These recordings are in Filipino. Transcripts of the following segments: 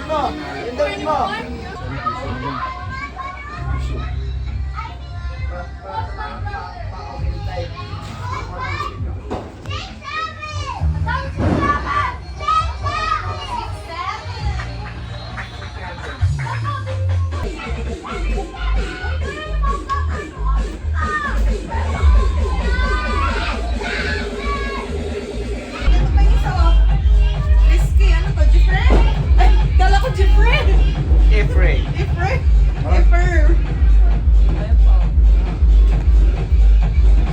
mo. Pindawin mo. Ifrey.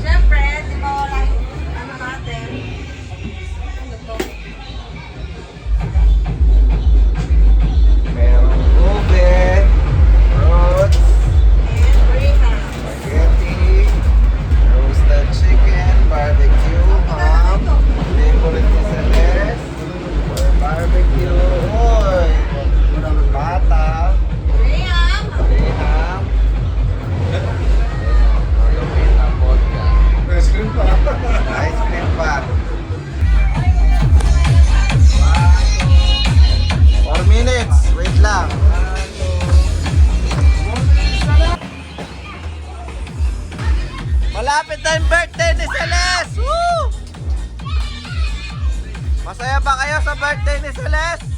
Siyempre, di ba wala yung ano natin? Merong ube, fruits, And Graham. spaghetti, roasted chicken, barbecue, ham, favorite ni Celeste, or barbecue, oy, bata, Graham. ham, malupit ang vodka. Ice cream pa. Ice cream pa. 4 minutes, wait lang. Malapit na yung birthday ni Celeste! Woo! Masaya ba kayo sa birthday ni Celeste?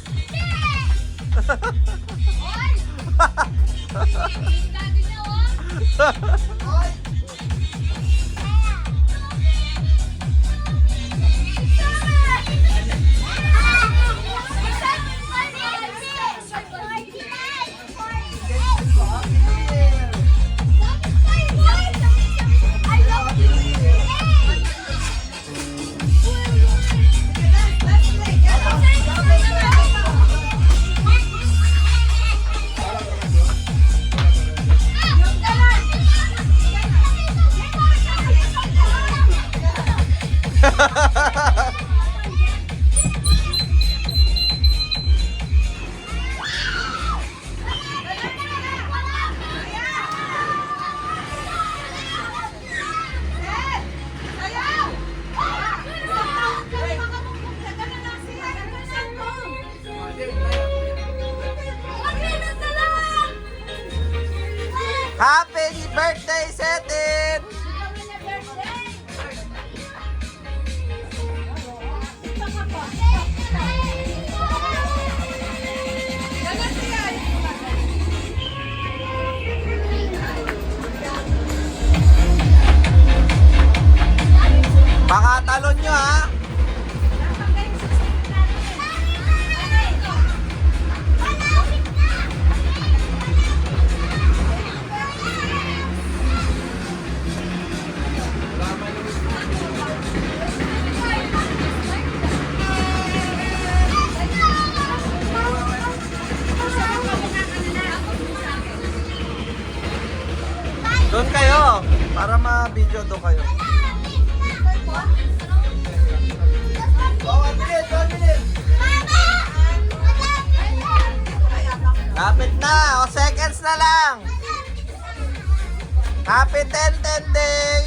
Happy birthday, Setin! Baka talon nyo, ha? Doon kayo, para ma-video doon kayo. Lapit na, o seconds na lang. Happy 10-10 day!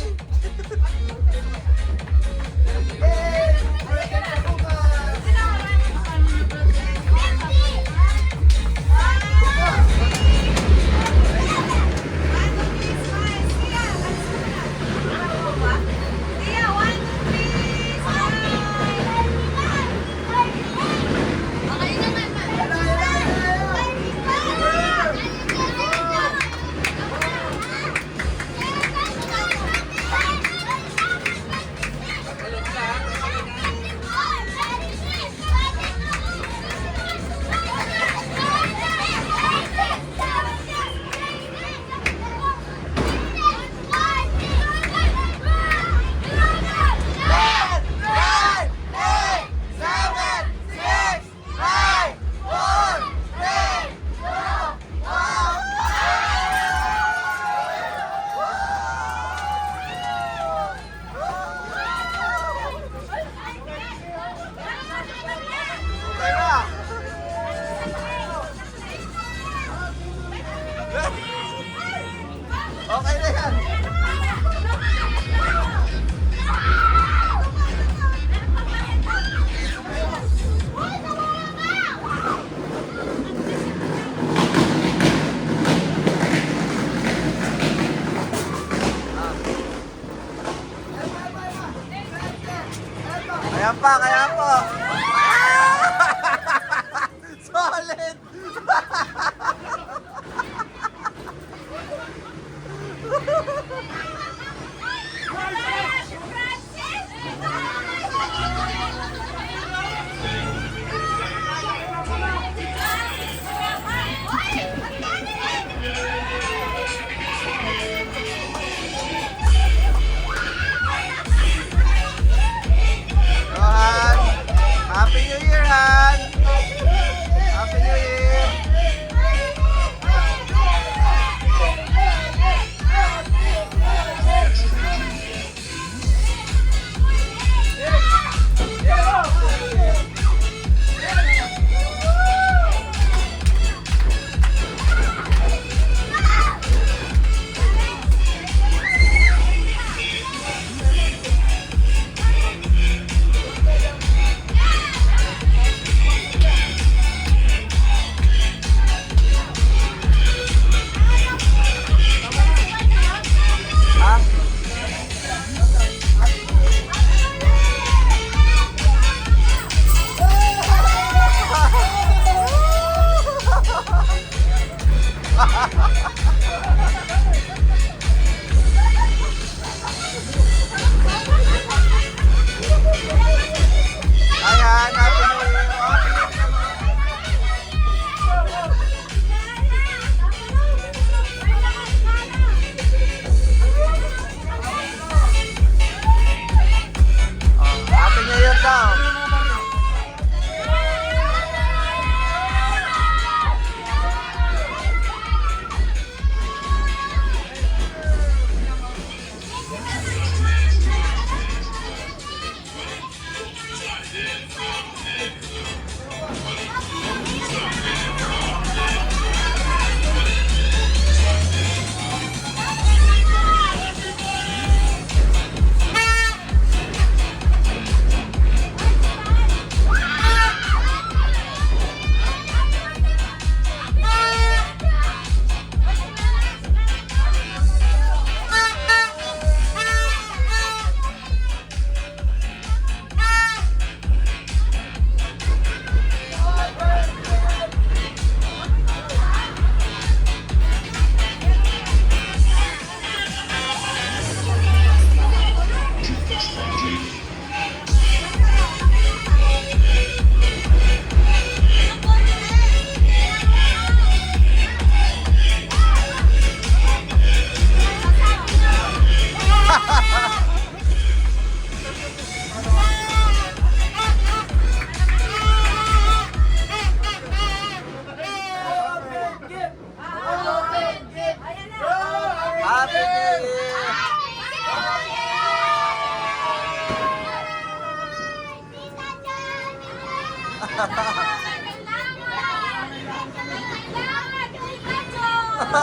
Open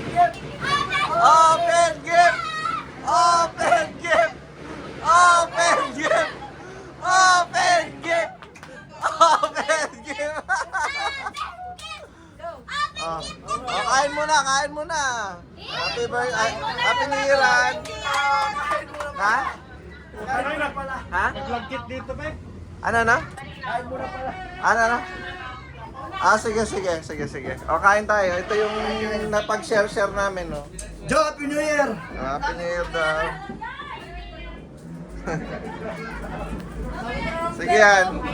gift! Open gift! Open gift! Open gift! Open gift! Open gift! Oh, kain muna, kain muna. Happy birthday. Happy New Year, Han. Ha? Ano na pala? Ha? Nag-kit dito, be. Ano na? Kain mo na pala. Ano na? Ah, sige. O, kain tayo. Ito yung napag-share namin, no? Joe, Happy New Year! Happy New Year daw. Sige yan.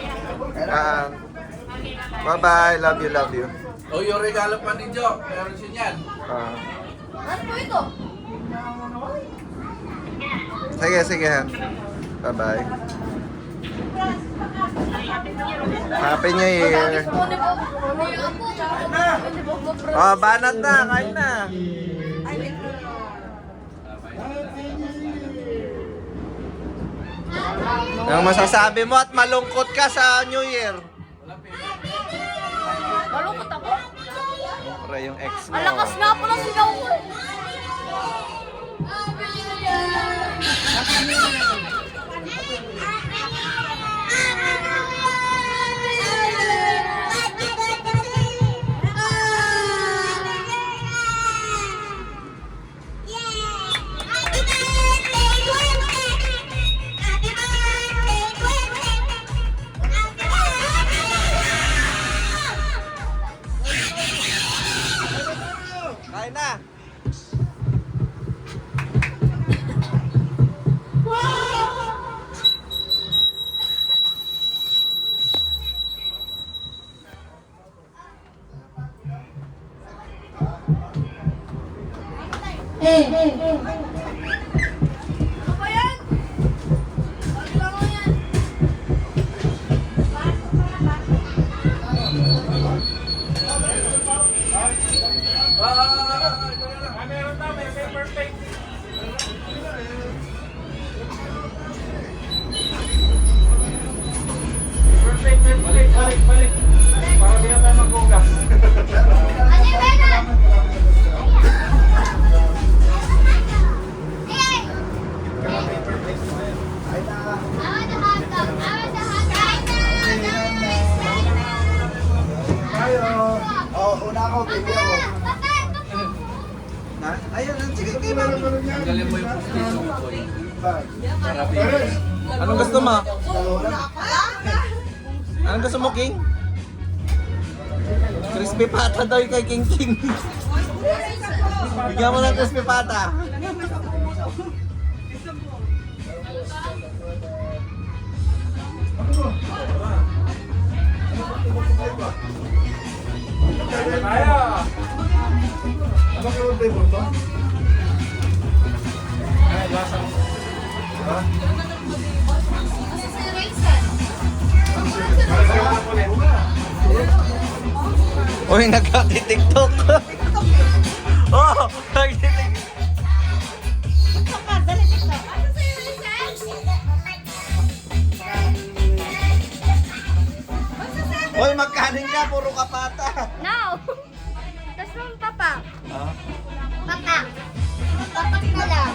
Bye-bye. Love you. O yung regalo pa ni Joe, meron siya niyan. Ano po ito? Sige yan. Bye-bye. Happy New Year. Oh, banat na. Kain na. Ang masasabi mo at malungkot ka sa New Year. Malungkot ako. Siyempre, yung ex mo. Ang lakas nga pala sigaw ko. Kain na. Ano ba yan? Ano ba yan? Meron na, may perfect. Perfect, balik. Para di na tayo maghugas. Tayo. Oh, una ako, baby ako. Ha? Ayun, sige, Galing mo yung pustiso mo, Boy. Para Pares. Anong gusto mo? Anong gusto mo, King? Crispy pata daw yung kay King. Bigyan mo ng crispy pata. Tayo. Ano kayo flavor to? Ay, lasa. Ha? Uy, nagkaki-tiktok. Oh, nagki-tiktok. Uy, magkanin ka, puro ka pata. Now! Tapos nung papa. Ha? Papa. Papa ka lang.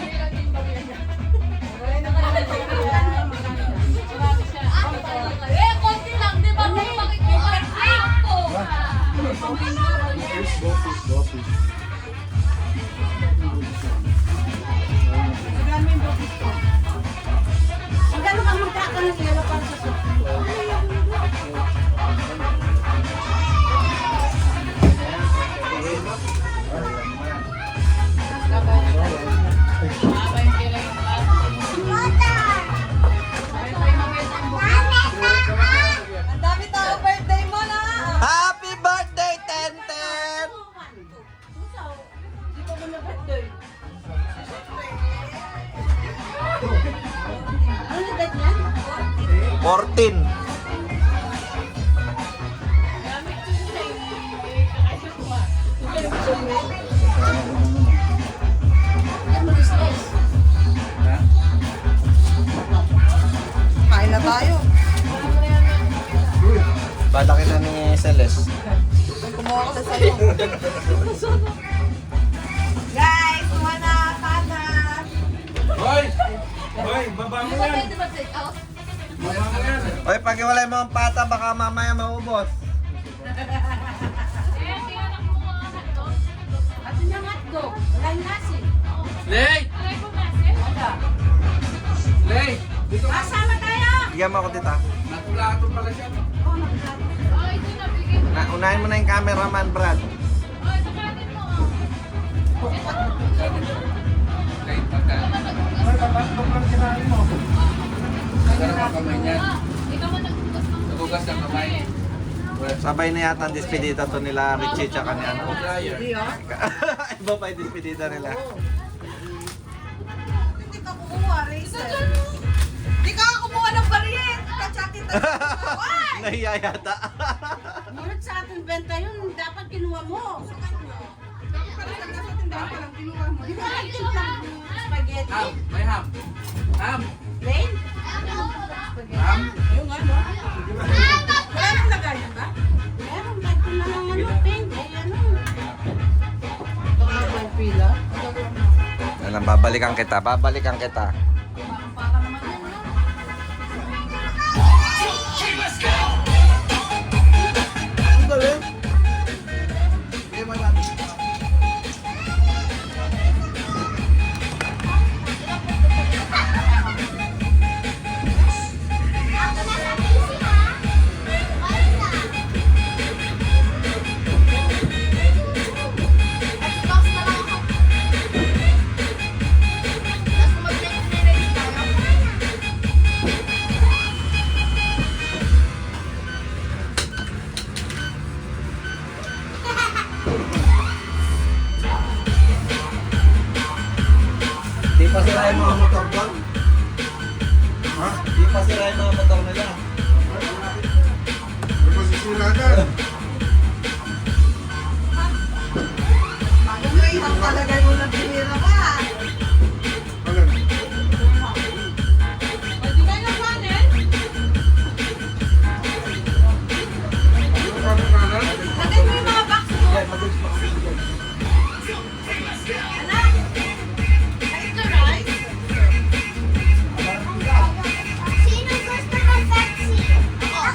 Konti lang, di ba? Magkano ka magkakaroon ng yellow para sa soup? Ang dami tao birthday mo na! Happy birthday, Tenten! Di pa mo na birthday. Ano na date niya? 14. Kain na tayo. Celeste. Kumuha ko sa salong. Guys, kumuha na patas. Hoy! Hoy, baba mo yan! Baba mo yan! Oy, pag iwalay mo ang pata, baka mamaya maubos. Ato niya hotdog. Wala yung nasi. Lay! Lay! Dito ka. Kasama tayo! Bigyan mo ako dito. Natulato pala siya. Unahin mo na yung cameraman, Brad. Lay, pagka. Sarap ang kamay niyan. Nagugas ng kamay. Sabay na yata ang despedida to nila Richie tsaka ni ano. Dryer. Iba pa yung despedida nila. Hindi ka kumuha, Razer. Hindi ka kumuha ng bariyen. Katsakit na. Why? Nahiya yata. Ngunit sa ating benta yun, dapat kinuha mo. Dapat sa tindahan pa lang kinuha mo. Di ba nagtimpla ng spaghetti? Ham, may ham. Ham. Plain? Ham. Yung ano? Wala nang lagayan ba? Meron, lagyan na ng ano, paint. Ay ano. Baka may pila. Alam, babalikan kita, babalikan kita. Para naman yan, no? Ang galing. Di pa sira yung mga motor doon? Ha? Di pa sira yung mga motor nila. May masisira na. Bakit mo ihang palagay mo ng pinira ka? Alam. Pwede kayo ng kanin? Yung kanan? Lagay mo yung mga box mo. Yan, mabilis pa kasi dyan. Anak! Kahit ka rice? Sino gusto ng Pepsi? Ako.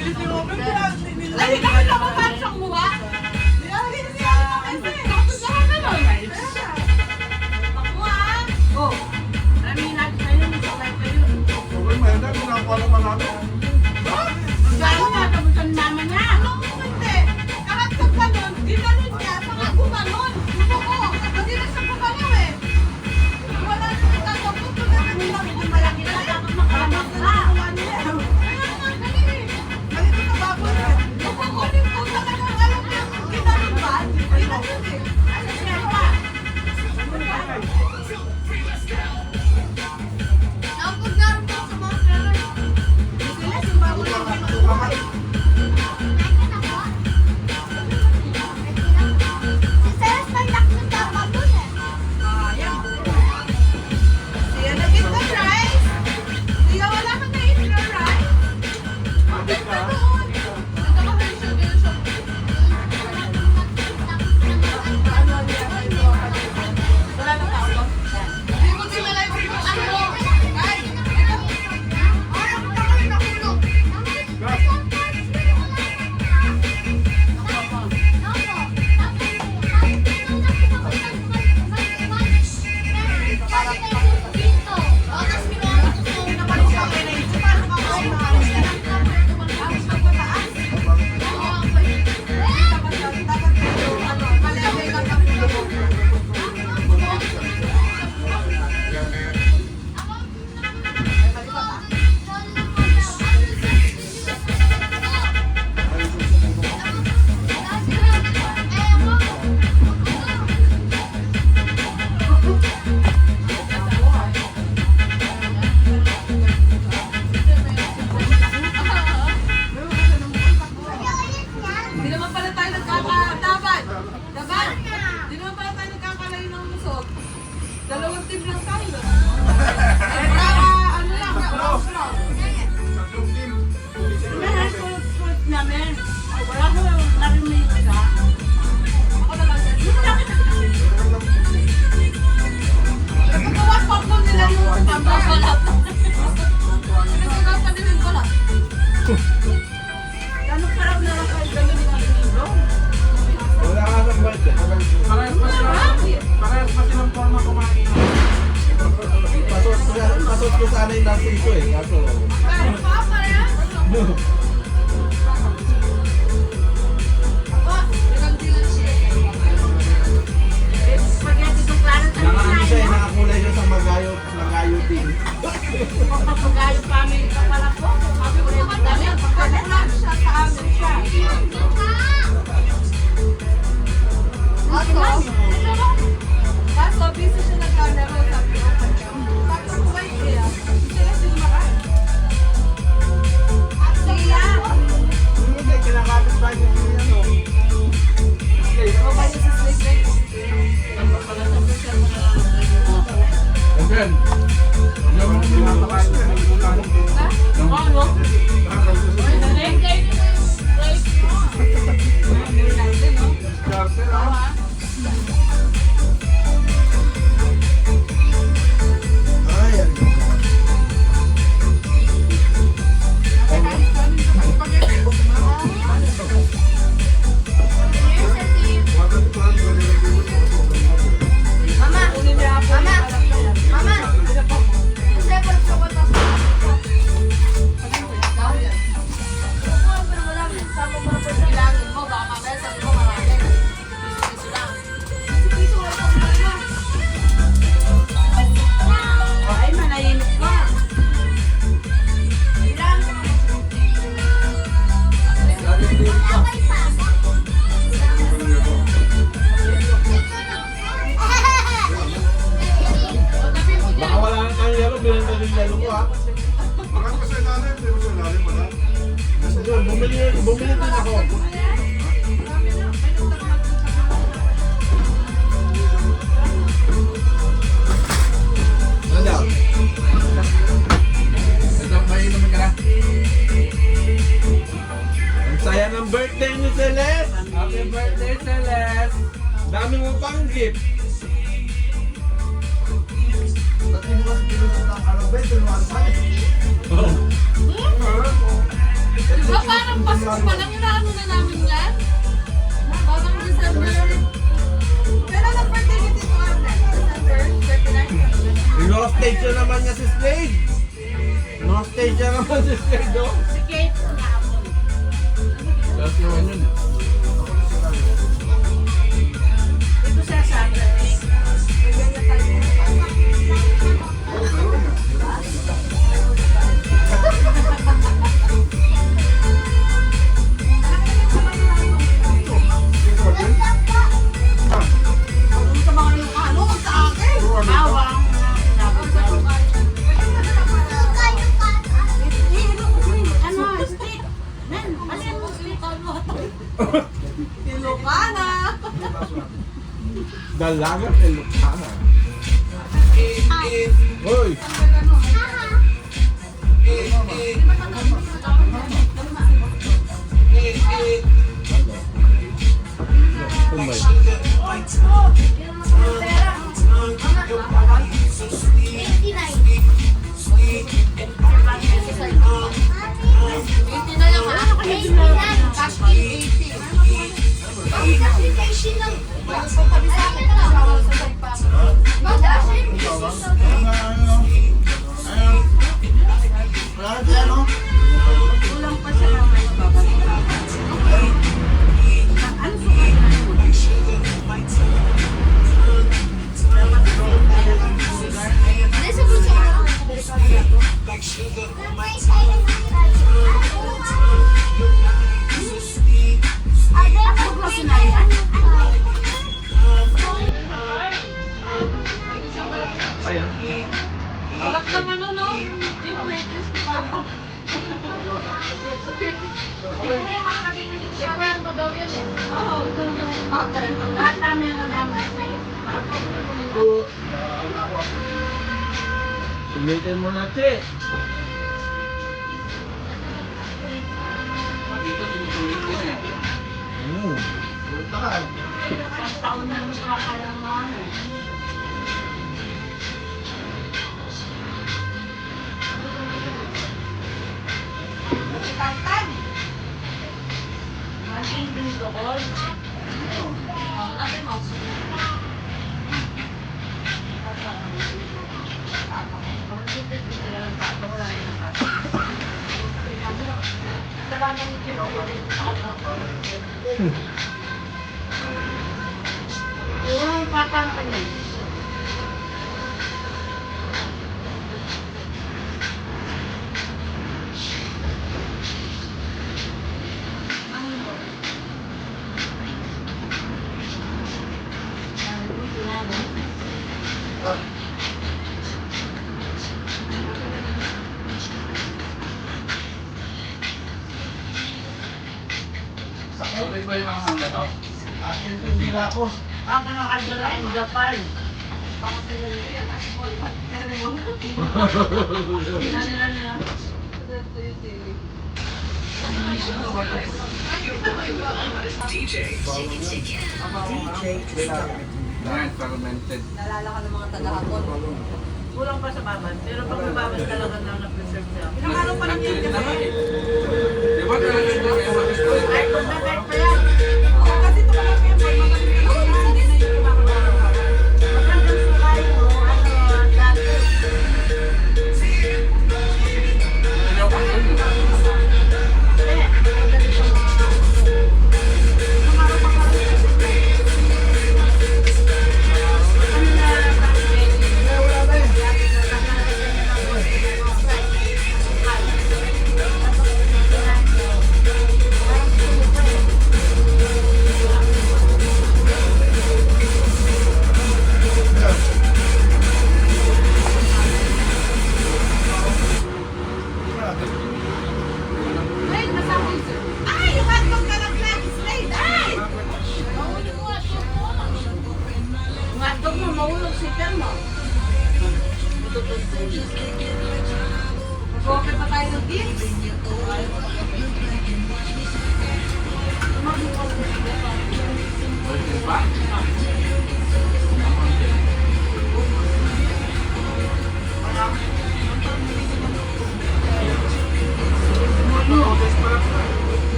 Ay, hindi ka naman siyang mukha. Nilalagay niya kasi. Tapos ka ka nun. Ako ah. Oh. Alamin natin kayo. Sabay kayo. Okay, mahenda. Ginagawa naman namin. Gano'n nga, tapos ang mama niya. Ano ko hindi? Kahit pag ganun, ginanon niya, saka gumanon. Gusto ko. Hindi na siya gumalaw eh. Wala na siya tatapos ko na kanina kung malaki na dapat makamak na. Malito ka baboy eh. Kukunin ko sa kanang alam niya. Ginanon ba? Ginanon eh. Ano siya pa? Sila si bago lang kinukuha eh. Siya nag-eat ng rice. Siya wala kang na-eat ng rice. Bakit ka doon? Wala na tao. Hindi ko sila live mo. Ano? Ay! Pinapalis ka kayo na ito. Paano ka kayo maalis ka lang? Alis ka pa taas. Dapat kayo, ano, maleway lang ang pulo. Ay, mali pa ba? Hindi naman pala tayo nagkakataban. Daban? Hindi naman pala tayo nagkakalayo ng musog. Dalawang team lang tayo. Ano lang, close lang. Lahat ko sport namin. Wala ko narinig ka. Ako na lang. Nagkakawas pa po nila yung pambabalat. Nagkakawas pa nila yung balat. Gano'n parang na lang kayo gano'n yung nilo? Wala ka ng budget. Parehas pa silang forma kumain. Pasot ko sana yung nasa ito eh. Kaso, Ano pa? Parehas? Ako, nagagdilan siya. Spaghetti itong klaro tayo nakaano siya eh, nakakulay siya sa magayo team. Pagpapagayo family ka pala po. Sabi ko naman dami. Pagkakulan siya sa amin siya. Kaso, busy siya nagkalaro. Sabi ko, tapos kumain kaya. Sila sila makain. Sige yan. Hindi, kinakapit ba niya siya no? O ba yung sa slate? Again. Yung Pinapakain niya yung ulan. Ha? Ano? Sharper ah. Ay, Ay, manahimik ka. baka wala na tayong yelo, binenta yung yelo ko ha. Bakit ko sa ilalim? Hindi mo sa ilalim, wala. Doon, bumili din ako. Ano daw? ito, may naman ka na. Ang saya ng birthday ni Celeste! Happy birthday, Celeste! Dami mo pang gift! Dati mo kasi pinunod ng kalabay, tulungan pa eh. Oh. Diba parang Pasko pa lang yung ano na namin yan? Parang December. Pero nag-birthday ni Tito Arnel. December 39. No-stage na naman niya si Slade. No-stage na naman si Slade, oh. Si Kate kahapon. Tapos naman yun. Ito siya sa akin. May ganyan tayo. Ang sa mga Ilocano, sa akin. Bawang. Ano, street. Men, ano yung street? Ilocana. Dalagang Ilocana. Hoy! Kulang pa siya ng may babalik. Ano sukat na? Alak naman no? Yung waitress ko pa. Siyempre ko daw yun eh. Oo. Lahat namin ang naman. Sulitin mo na, Che. Dito sinusulit ko na. Taon na makakalangan. Tantan! Maging din doon. Ate mo. Yung patang kanya. Okay ba yung mga hanggan ako? Hindi na ako. Ang nakakadala ang Japan. Yan, fermented. Nalala ka ng mga taga-hapon. Kulang pa sa babad. Pero pag nababad talaga na na-preserve siya. Ilang araw pa lang yan kasi. Di ba talaga yung mga Ay, kung na-bed pa yan. Oo, kasi ito ka lang yan. Pag magaling ka lang, hindi na yung kumakagawa. Magandang sukay mo, dati. Ayaw ko yun. Eh, magaling ka mga... Ilang araw pa ka lang. Ano na,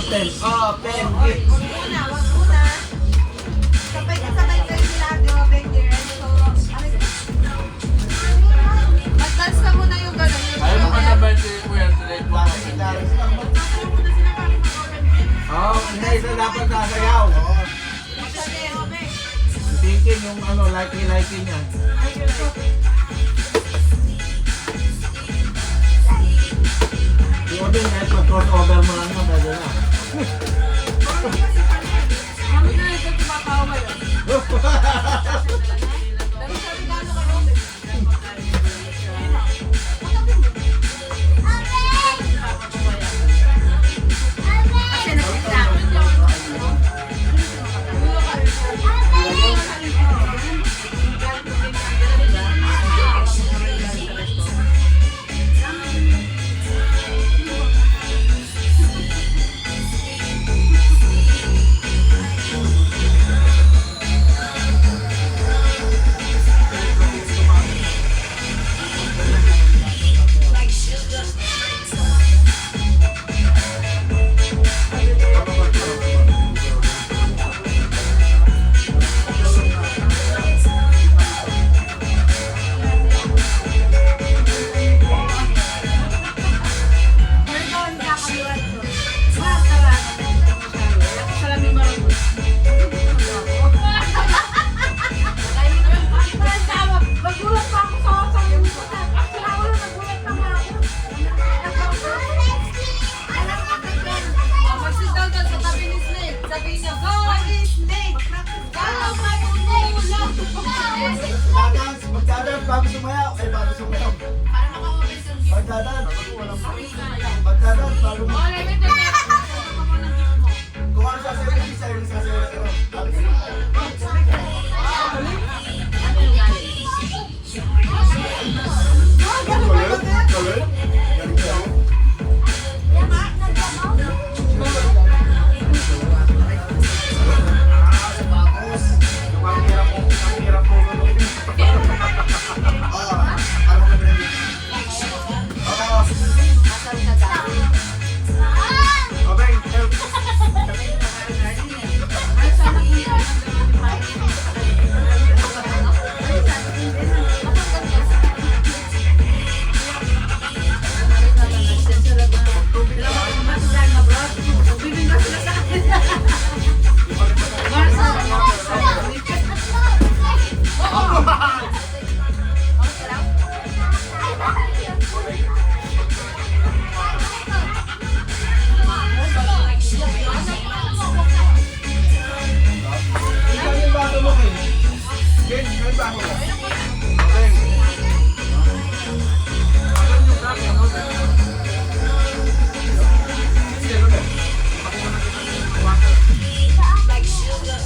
Open. Open. Wag muna. Sabay kayo sila, di ba, Benji? So, mag-dance ka muna yung gano'n. Ayaw mo kasabay si Kuya Slade mo. Oo, hindi isa dapat sasayaw. Thinking yung ano, likey niya. Yung din, kahit mag-crossover mo lang mo, pwede na. Magdadaan bago sumayaw. Ay, bago sumayaw. Magdadaan. Magdadaan bago mo. Kung ano sasayaw, hindi sa'yo yung sasayaw.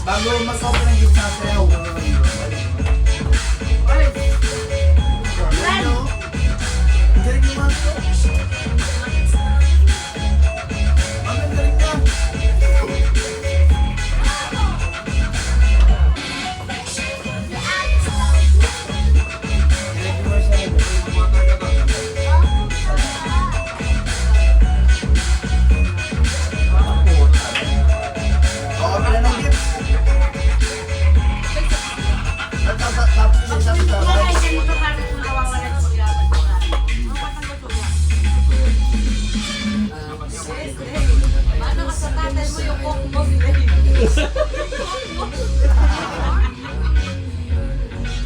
Bago mag-open ang gift sasayaw. Galing naman ito. Ang galing ka. Open na ng gift. Paano ka sa tatay mo yung cook mo?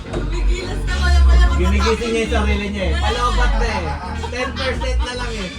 Tumigilas na kaya Ginigising niya yung sarili niya eh. Palobat na eh. 10% na lang eh.